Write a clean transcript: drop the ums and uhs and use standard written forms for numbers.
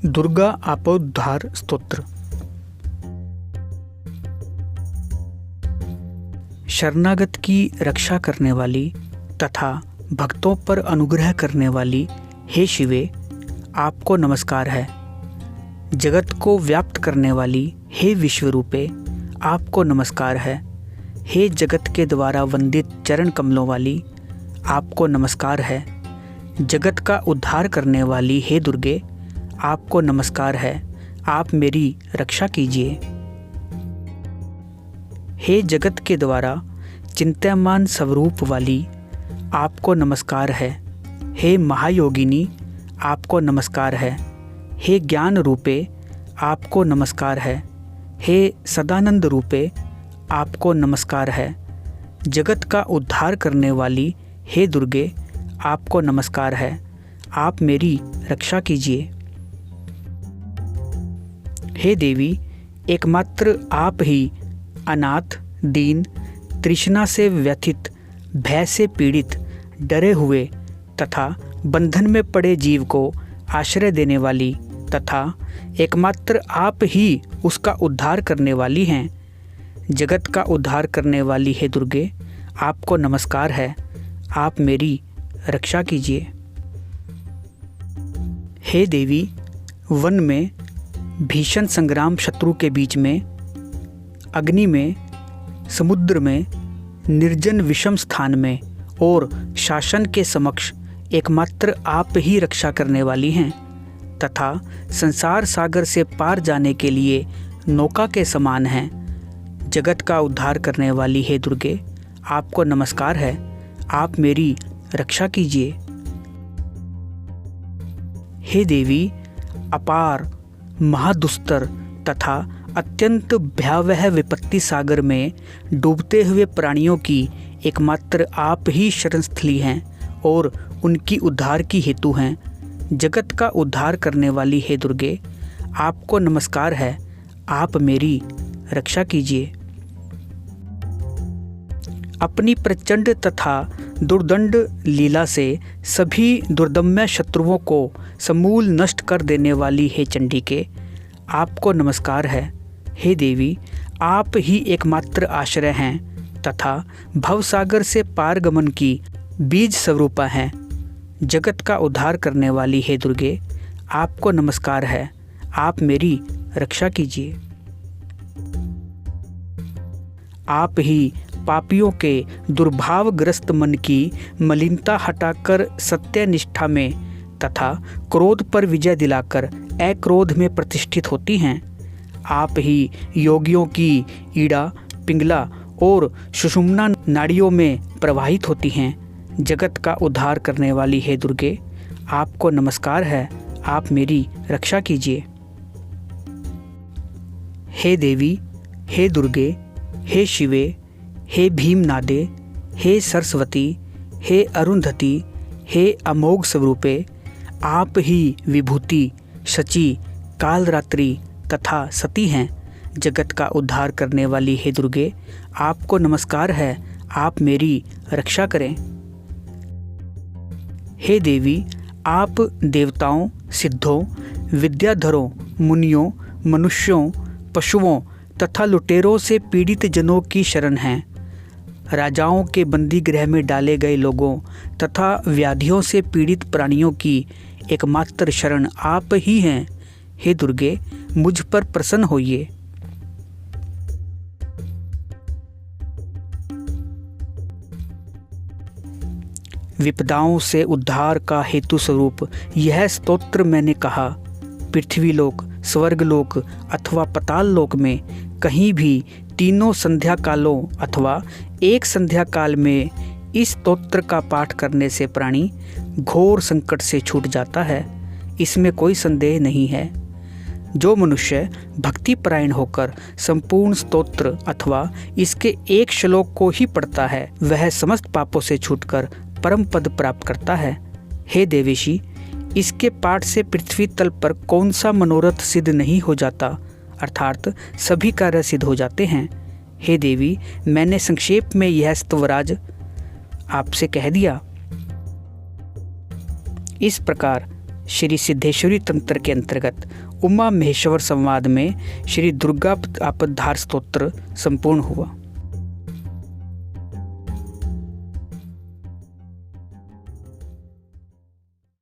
दुर्गा आपोद्धार स्तोत्र। शरणागत की रक्षा करने वाली तथा भक्तों पर अनुग्रह करने वाली हे शिवे, आपको नमस्कार है। जगत को व्याप्त करने वाली हे विश्वरूपे, आपको नमस्कार है। हे जगत के द्वारा वंदित चरण कमलों वाली, आपको नमस्कार है। जगत का उद्धार करने वाली हे दुर्गे, आपको नमस्कार है। आप मेरी रक्षा कीजिए। हे जगत के द्वारा चिंत्यमान स्वरूप वाली, आपको नमस्कार है। हे महायोगिनी, आपको नमस्कार है। हे ज्ञान रूपे, आपको नमस्कार है। हे सदानंद रूपे, आपको नमस्कार है। जगत का उद्धार करने वाली हे दुर्गे, आपको नमस्कार है। आप मेरी रक्षा कीजिए। हे देवी, एकमात्र आप ही अनाथ, दीन, तृष्णा से व्यथित, भय से पीड़ित, डरे हुए तथा बंधन में पड़े जीव को आश्रय देने वाली तथा एकमात्र आप ही उसका उद्धार करने वाली हैं। जगत का उद्धार करने वाली हे दुर्गे, आपको नमस्कार है। आप मेरी रक्षा कीजिए। हे देवी, वन में भीषण संग्राम, शत्रु के बीच में, अग्नि में, समुद्र में, निर्जन विषम स्थान में और शासन के समक्ष एकमात्र आप ही रक्षा करने वाली हैं तथा संसार सागर से पार जाने के लिए नौका के समान हैं। जगत का उद्धार करने वाली हे दुर्गे, आपको नमस्कार है। आप मेरी रक्षा कीजिए। हे देवी, अपार, महादुस्तर तथा अत्यंत भयावह विपत्ति सागर में डूबते हुए प्राणियों की एकमात्र आप ही शरणस्थली हैं और उनकी उद्धार की हेतु हैं। जगत का उद्धार करने वाली हे दुर्गे, आपको नमस्कार है। आप मेरी रक्षा कीजिए। अपनी प्रचंड तथा दुर्दंड लीला से सभी दुर्दम्य शत्रुओं को समूल नष्ट कर देने वाली हे चंडिके, आपको नमस्कार है। हे देवी, आप ही एकमात्र आश्रय हैं तथा भवसागर से पारगमन की बीज स्वरूपा हैं। जगत का उद्धार करने वाली हे दुर्गे, आपको नमस्कार है। आप मेरी रक्षा कीजिए। आप ही पापियों के दुर्भावग्रस्त मन की मलिनता हटाकर सत्य निष्ठा में तथा क्रोध पर विजय दिलाकर अक्रोध में प्रतिष्ठित होती हैं। आप ही योगियों की ईड़ा, पिंगला और सुषुम्ना नाड़ियों में प्रवाहित होती हैं। जगत का उद्धार करने वाली हे दुर्गे, आपको नमस्कार है। आप मेरी रक्षा कीजिए। हे देवी, हे दुर्गे, हे शिवे, हे भीमनादे, हे सरस्वती, हे अरुंधति, हे अमोघ स्वरूपे, आप ही विभूति, शची, कालरात्रि तथा सती हैं। जगत का उद्धार करने वाली हे दुर्गे, आपको नमस्कार है। आप मेरी रक्षा करें। हे देवी, आप देवताओं, सिद्धों, विद्याधरों, मुनियों, मनुष्यों, पशुओं तथा लुटेरों से पीड़ित जनों की शरण हैं। राजाओं के बंदी गृह में डाले गए लोगों तथा व्याधियों से पीड़ित प्राणियों की एकमात्र शरण आप ही हैं। हे दुर्गे, मुझ पर प्रसन्न होइए। विपदाओं से उद्धार का हेतु स्वरूप यह स्तोत्र मैंने कहा। पृथ्वीलोक, स्वर्गलोक अथवा पाताल लोक में कहीं भी तीनों संध्या कालों अथवा एक संध्या काल में इस स्तोत्र का पाठ करने से प्राणी घोर संकट से छूट जाता है। इसमें कोई संदेह नहीं है। जो मनुष्य भक्तिपरायण होकर संपूर्ण स्तोत्र अथवा इसके एक श्लोक को ही पढ़ता है, वह समस्त पापों से छूटकर परम पद प्राप्त करता है। हे देवेशी, इसके पाठ से पृथ्वी तल पर कौन सा मनोरथ सिद्ध नहीं हो जाता, अर्थात सभी कार्य सिद्ध हो जाते हैं। हे देवी, मैंने संक्षेप में यह स्तवराज आपसे कह दिया। इस प्रकार श्री सिद्धेश्वरी तंत्र के अंतर्गत उमा महेश्वर संवाद में श्री दुर्गा आपद्धार स्तोत्र संपूर्ण हुआ।